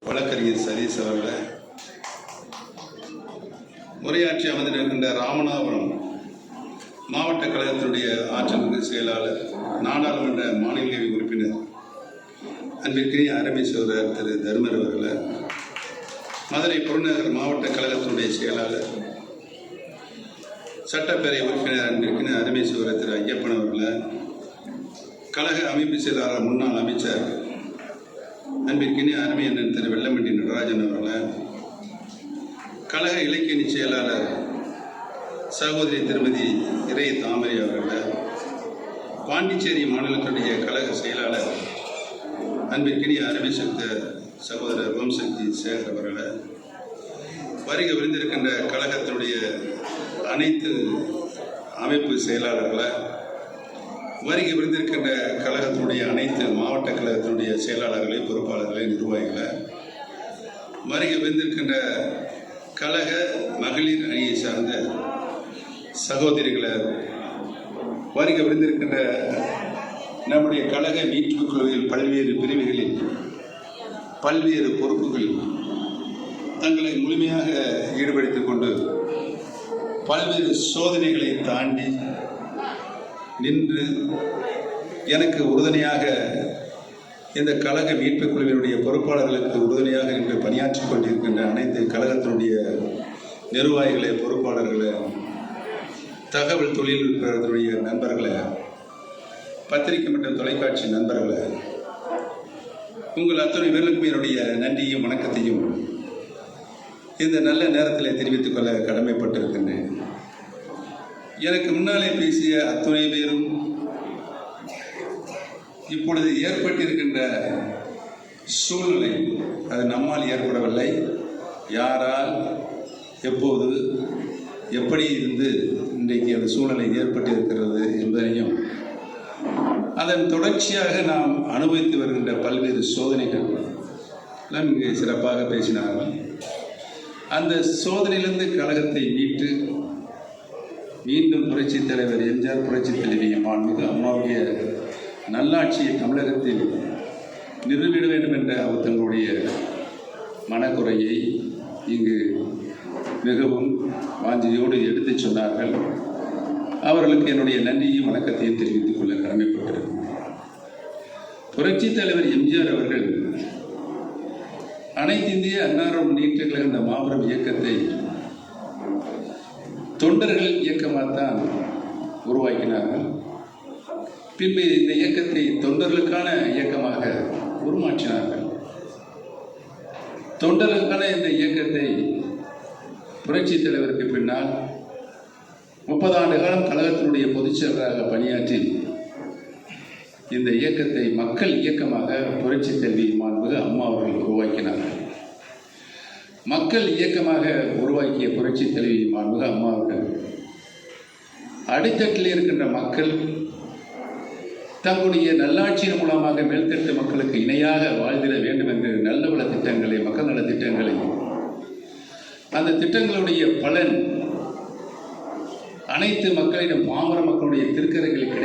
வழக்கறிஞர் சதீஷ் அவர்களை, உரையாற்றி அமர்ந்திருக்கின்ற ராமநாதபுரம் மாவட்ட கழகத்தினுடைய ஆற்றல்மிகு செயலாளர், நாடாளுமன்ற மாநிலங்களவை உறுப்பினர் அன்பிற்கினிய அருமை சகோதரர் திரு தர்மர் அவர்களை, மதுரை புறநகர் மாவட்ட கழகத்தினுடைய செயலாளர், சட்டப்பேரவை உறுப்பினர் அன்பிற்கினிய அருமை சகோதரர் திரு ஐயப்பன் அவர்களை, கழக அமைப்பு செயலாளர் முன்னாள் அமைச்சர் அன்பிற்கினிய அருமை அண்ணன் திரு வெள்ளமண்டி நடராஜன் அவர்களை, கழக இலக்கிய செயலாளர் சகோதரி திருமதி இறை தாமரை அவர்களை, பாண்டிச்சேரி மாநிலத்தினுடைய கழக செயலாளர் அன்பிற்கினிய அருமை சகோதரர் வம்சக்தி சேகர் அவர்களை, வருகை விருந்திருக்கின்ற கழகத்தினுடைய அனைத்து அமைப்பு செயலாளர்களை, வருகை விருந்திருக்கின்ற கழகத்தினுடைய அனைத்து மாவட்ட கழகத்தினுடைய செயலாளர்களை, பொறுப்பாளர்களை, நிர்வாகிகளை, வருகை விருந்திருக்கின்ற கழக மகளிர் அணியை சார்ந்த சகோதரிகளை, வருகை விருந்திருக்கின்ற நம்முடைய கழக மீட்புக் குழுவில் பல்வேறு பிரிவுகளில் பல்வேறு பொறுப்புகளில் தங்களை முழுமையாக ஈடுபடுத்திக் கொண்டு பல்வேறு சோதனைகளை தாண்டி நின்று எனக்கு உறுதுணையாக இந்த கழக மீட்புக் குழுவினுடைய பொறுப்பாளர்களுக்கு உறுதுணையாக இன்று பணியாற்றிக் கொண்டிருக்கின்ற அனைத்து கழகத்தினுடைய நிர்வாகிகளை, பொறுப்பாளர்களை, தகவல் தொழில்நுட்பத்தினுடைய நண்பர்களை, பத்திரிகை மற்றும் தொலைக்காட்சி நண்பர்களை, உங்கள் அத்தனை பேர்களுக்கும் என்னுடைய நன்றியும் வணக்கத்தையும் இந்த நல்ல நேரத்தில் தெரிவித்துக் கொள்ள கடமைப்பட்டிருக்கின்றேன். எனக்கு முன்னாலே பேசிய அத்துணை பேரும் இப்பொழுது ஏற்பட்டிருக்கின்ற சூழ்நிலை அது நம்மால் ஏற்படவில்லை, யாரால், எப்போது, எப்படி இருந்து இன்றைக்கு அந்த சூழ்நிலை ஏற்பட்டிருக்கிறது என்பதையும், அதன் தொடர்ச்சியாக நாம் அனுபவித்து வருகின்ற பல்வேறு சோதனைகள் எல்லாம் இங்கு சிறப்பாக பேசினார்கள். அந்த சோதனையிலிருந்து கழகத்தை மீட்டு மீண்டும் புரட்சித் தலைவர் எம்ஜிஆர், புரட்சித் தலைவி மாண்புமிகு அம்மாவுடைய நல்லாட்சியை தமிழகத்தில் நிறுவிட வேண்டும் என்ற அவர் தங்களுடைய மனக்குறையை இங்கு மிகவும் வாஞ்சியோடு எடுத்துச் சொன்னார்கள். அவர்களுக்கு என்னுடைய நன்றியும் வணக்கத்தையும் தெரிவித்துக் கொள்ள கடமைப்பட்டிருக்கிறேன். புரட்சித் தலைவர் எம்ஜிஆர் அவர்கள் அனைத்து இந்திய அண்ணா முன்னேற்ற கழக இந்த மாபெரும் இயக்கத்தை தொண்டர்கள் இயக்கமாகத்தான் உருவாக்கினார்கள். பின்பு இந்த இயக்கத்தை தொண்டர்களுக்கான இயக்கமாக உருமாற்றினார்கள். தொண்டர்களுக்கான இந்த இயக்கத்தை புரட்சித் தலைவருக்கு பின்னால் 30 ஆண்டு காலம் கழகத்தினுடைய பொதுச் செயலராக பணியாற்றி இந்த இயக்கத்தை மக்கள் இயக்கமாக புரட்சித் தலைவி மாண்புமிகு அம்மா அவர்கள் உருவாக்கினார்கள். மக்கள் இயக்கமாக உருவாக்கிய புரட்சித் தலைவி மாண்புமிகு அம்மா அவர்கள் அடித்தட்டில் இருக்கின்ற மக்கள் தங்களுடைய நல்லாட்சியின் மூலமாக மேல்தட்டு மக்களுக்கு இணையாக வாழ்ந்திட வேண்டும் என்று நல்ல பல திட்டங்களை, மக்கள் நல திட்டங்களை, அந்த திட்டங்களுடைய பலன் அனைத்து மக்களிடம், பாமர மக்களுடைய திருக்கரைகளுக்கு